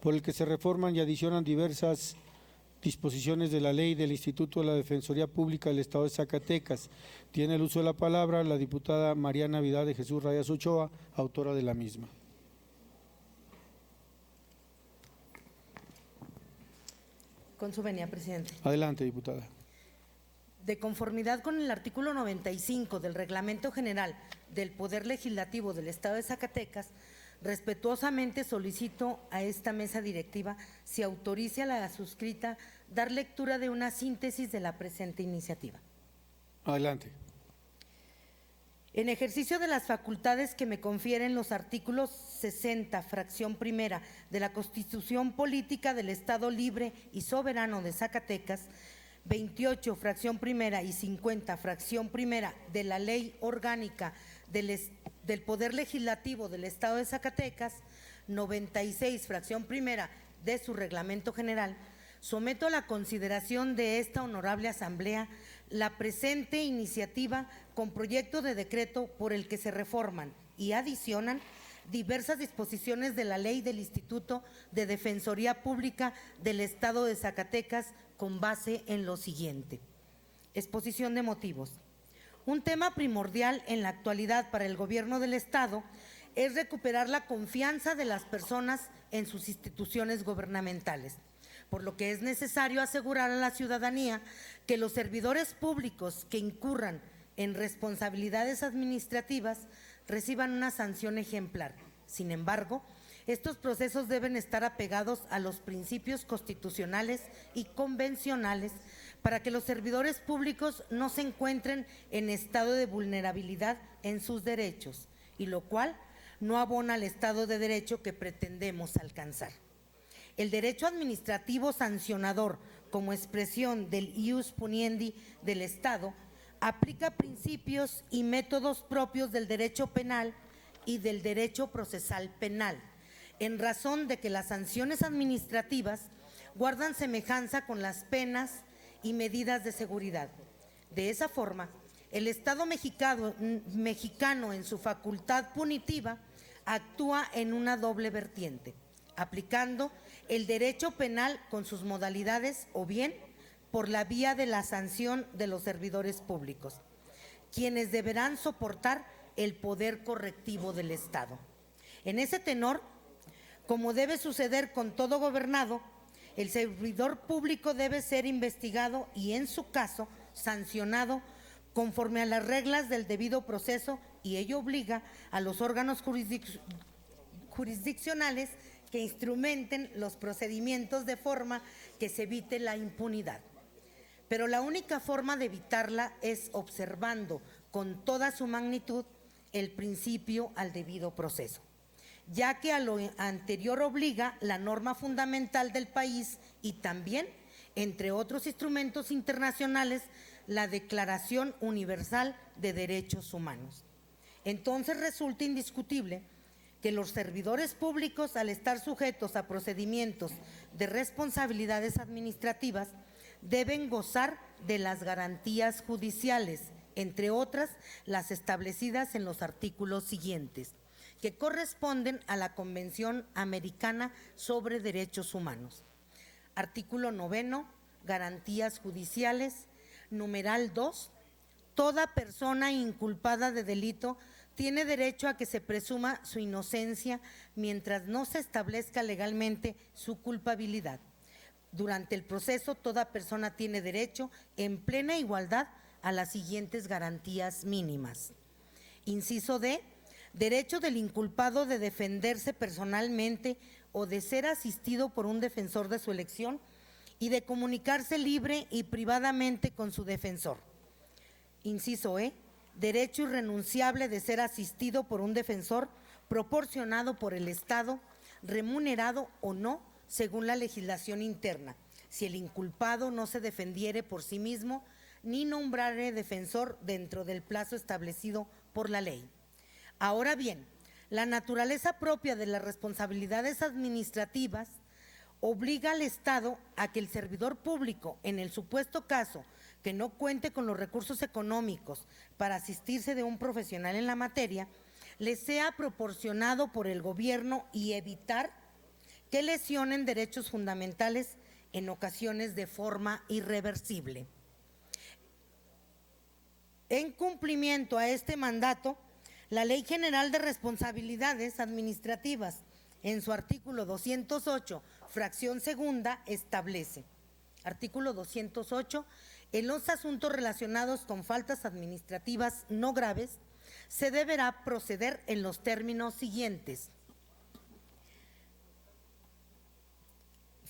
por el que se reforman y adicionan diversas disposiciones de la ley del Instituto de la Defensoría Pública del Estado de Zacatecas. Tiene el uso de la palabra la diputada María Navidad de Jesús Rayas Ochoa, autora de la misma. Con su venia, presidente. Adelante, diputada. De conformidad con el artículo 95 del Reglamento General del Poder Legislativo del Estado de Zacatecas, respetuosamente solicito a esta mesa directiva se autorice a la suscrita dar lectura de una síntesis de la presente iniciativa. Adelante. En ejercicio de las facultades que me confieren los artículos 60, fracción primera de la Constitución Política del Estado Libre y Soberano de Zacatecas, 28, fracción primera y 50, fracción primera de la Ley Orgánica del Poder Legislativo del Estado de Zacatecas, 96, fracción primera de su Reglamento General, someto a la consideración de esta honorable Asamblea la presente iniciativa con proyecto de decreto por el que se reforman y adicionan diversas disposiciones de la Ley del Instituto de Defensoría Pública del Estado de Zacatecas con base en lo siguiente. Exposición de motivos. Un tema primordial en la actualidad para el Gobierno del Estado es recuperar la confianza de las personas en sus instituciones gubernamentales, por lo que es necesario asegurar a la ciudadanía que los servidores públicos que incurran en responsabilidades administrativas reciban una sanción ejemplar. Sin embargo, estos procesos deben estar apegados a los principios constitucionales y convencionales para que los servidores públicos no se encuentren en estado de vulnerabilidad en sus derechos, y lo cual no abona al Estado de Derecho que pretendemos alcanzar. El derecho administrativo sancionador, como expresión del ius puniendi del Estado, aplica principios y métodos propios del derecho penal y del derecho procesal penal, en razón de que las sanciones administrativas guardan semejanza con las penas y medidas de seguridad. De esa forma, el Estado mexicano en su facultad punitiva actúa en una doble vertiente, aplicando el derecho penal con sus modalidades o bien por la vía de la sanción de los servidores públicos, quienes deberán soportar el poder correctivo del Estado. En ese tenor, como debe suceder con todo gobernado, el servidor público debe ser investigado y, en su caso, sancionado conforme a las reglas del debido proceso, y ello obliga a los órganos jurisdiccionales que instrumenten los procedimientos de forma que se evite la impunidad. Pero la única forma de evitarla es observando con toda su magnitud el principio al debido proceso, ya que a lo anterior obliga la norma fundamental del país y también, entre otros instrumentos internacionales, la Declaración Universal de Derechos Humanos. Entonces resulta indiscutible que los servidores públicos, al estar sujetos a procedimientos de responsabilidades administrativas, deben gozar de las garantías judiciales, entre otras las establecidas en los artículos siguientes, que corresponden a la Convención Americana sobre Derechos Humanos. Artículo 9, garantías judiciales, numeral 2, toda persona inculpada de delito tiene derecho a que se presuma su inocencia mientras no se establezca legalmente su culpabilidad. Durante el proceso, toda persona tiene derecho en plena igualdad a las siguientes garantías mínimas. Inciso D, derecho del inculpado de defenderse personalmente o de ser asistido por un defensor de su elección y de comunicarse libre y privadamente con su defensor. Inciso E, derecho irrenunciable de ser asistido por un defensor proporcionado por el Estado, remunerado o no, según la legislación interna, si el inculpado no se defendiere por sí mismo ni nombrare defensor dentro del plazo establecido por la ley. Ahora bien, la naturaleza propia de las responsabilidades administrativas obliga al Estado a que el servidor público, en el supuesto caso que no cuente con los recursos económicos para asistirse de un profesional en la materia, le sea proporcionado por el gobierno y evitar que lesionen derechos fundamentales en ocasiones de forma irreversible. En cumplimiento a este mandato, la Ley General de Responsabilidades Administrativas, en su artículo 208, fracción segunda, establece, artículo 208, en los asuntos relacionados con faltas administrativas no graves, se deberá proceder en los términos siguientes.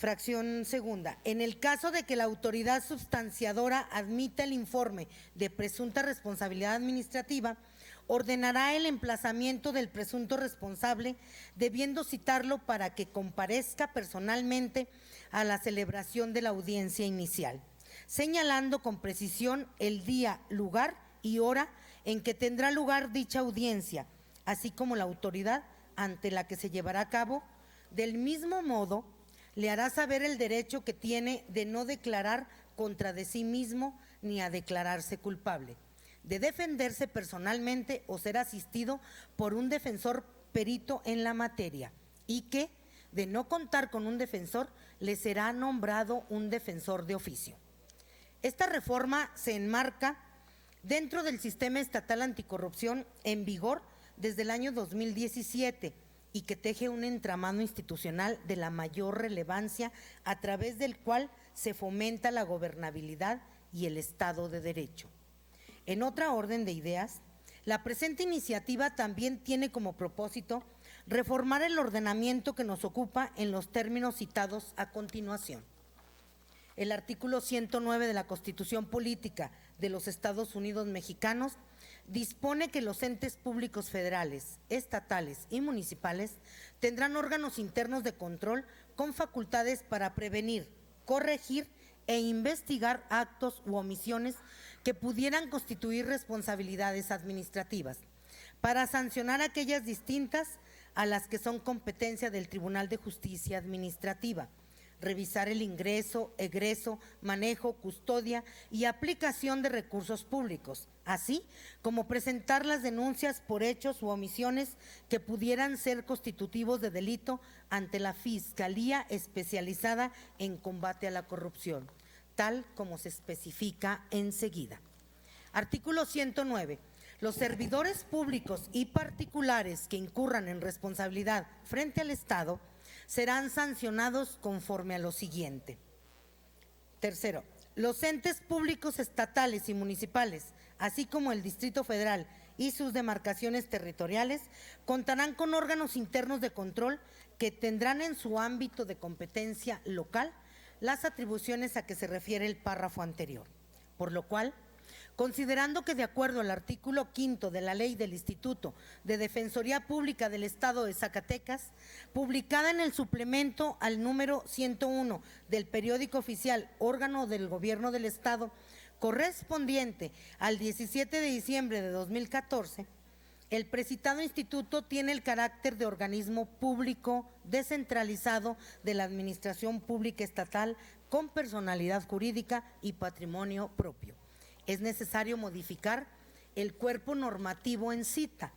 Fracción segunda. En el caso de que la autoridad sustanciadora admita el informe de presunta responsabilidad administrativa, ordenará el emplazamiento del presunto responsable, debiendo citarlo para que comparezca personalmente a la celebración de la audiencia inicial, señalando con precisión el día, lugar y hora en que tendrá lugar dicha audiencia, así como la autoridad ante la que se llevará a cabo. Del mismo modo, le hará saber el derecho que tiene de no declarar contra de sí mismo ni a declararse culpable, de defenderse personalmente o ser asistido por un defensor perito en la materia, y que, de no contar con un defensor, le será nombrado un defensor de oficio. Esta reforma se enmarca dentro del sistema estatal anticorrupción en vigor desde el año 2017 y que teje un entramado institucional de la mayor relevancia, a través del cual se fomenta la gobernabilidad y el Estado de Derecho. En otra orden de ideas, la presente iniciativa también tiene como propósito reformar el ordenamiento que nos ocupa en los términos citados a continuación. El artículo 109 de la Constitución Política de los Estados Unidos Mexicanos dispone que los entes públicos federales, estatales y municipales tendrán órganos internos de control con facultades para prevenir, corregir e investigar actos u omisiones que pudieran constituir responsabilidades administrativas, para sancionar aquellas distintas a las que son competencia del Tribunal de Justicia Administrativa, revisar el ingreso, egreso, manejo, custodia y aplicación de recursos públicos, así como presentar las denuncias por hechos u omisiones que pudieran ser constitutivos de delito ante la Fiscalía Especializada en Combate a la Corrupción, tal como se especifica enseguida. Artículo 109. Los servidores públicos y particulares que incurran en responsabilidad frente al Estado serán sancionados conforme a lo siguiente. Tercero, los entes públicos estatales y municipales, así como el Distrito Federal y sus demarcaciones territoriales, contarán con órganos internos de control que tendrán en su ámbito de competencia local las atribuciones a que se refiere el párrafo anterior, por lo cual, considerando que de acuerdo al artículo 5 de la Ley del Instituto de Defensoría Pública del Estado de Zacatecas, publicada en el suplemento al número 101 del periódico oficial órgano del Gobierno del Estado, correspondiente al 17 de diciembre de 2014, el precitado instituto tiene el carácter de organismo público descentralizado de la administración pública estatal con personalidad jurídica y patrimonio propio. Es necesario modificar el cuerpo normativo en cita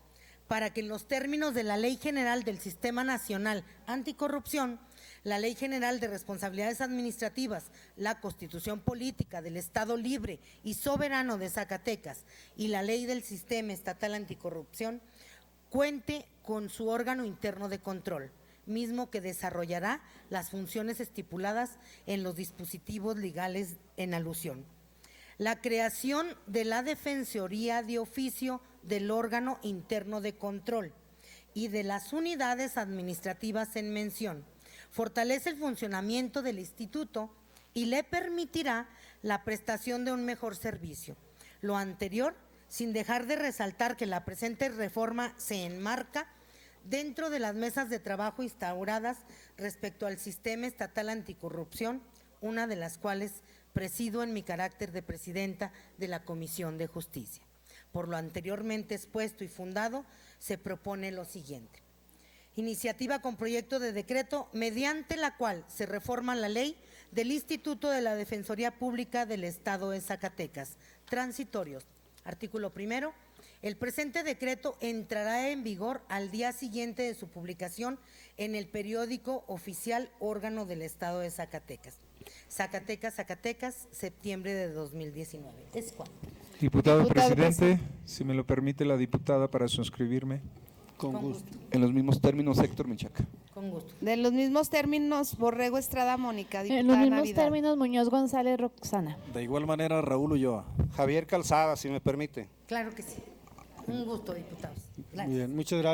para que en los términos de la Ley General del Sistema Nacional Anticorrupción, la Ley General de Responsabilidades Administrativas, la Constitución Política del Estado Libre y Soberano de Zacatecas y la Ley del Sistema Estatal Anticorrupción, cuente con su órgano interno de control, mismo que desarrollará las funciones estipuladas en los dispositivos legales en alusión. La creación de la Defensoría de Oficio del órgano interno de control y de las unidades administrativas en mención fortalece el funcionamiento del instituto y le permitirá la prestación de un mejor servicio. Lo anterior, sin dejar de resaltar que la presente reforma se enmarca dentro de las mesas de trabajo instauradas respecto al sistema estatal anticorrupción, una de las cuales presido en mi carácter de presidenta de la Comisión de Justicia. Por lo anteriormente expuesto y fundado, se propone lo siguiente. Iniciativa con proyecto de decreto mediante la cual se reforma la ley del Instituto de la Defensoría Pública del Estado de Zacatecas. Transitorios. Artículo primero. El presente decreto entrará en vigor al día siguiente de su publicación en el periódico oficial órgano del Estado de Zacatecas. Zacatecas, Zacatecas, septiembre de 2019. Es cuando. Diputado Diputado presidente, si me lo permite la diputada para suscribirme. Con gusto. En los mismos términos, Héctor Menchaca. Con gusto. De los mismos términos, Borrego Estrada Mónica, En diputada los mismos Navidad. términos, Muñoz González Roxana. De igual manera, Raúl Ulloa. Javier Calzada, si me permite. Claro que sí. Un gusto, diputados. Gracias. Muy bien, muchas gracias.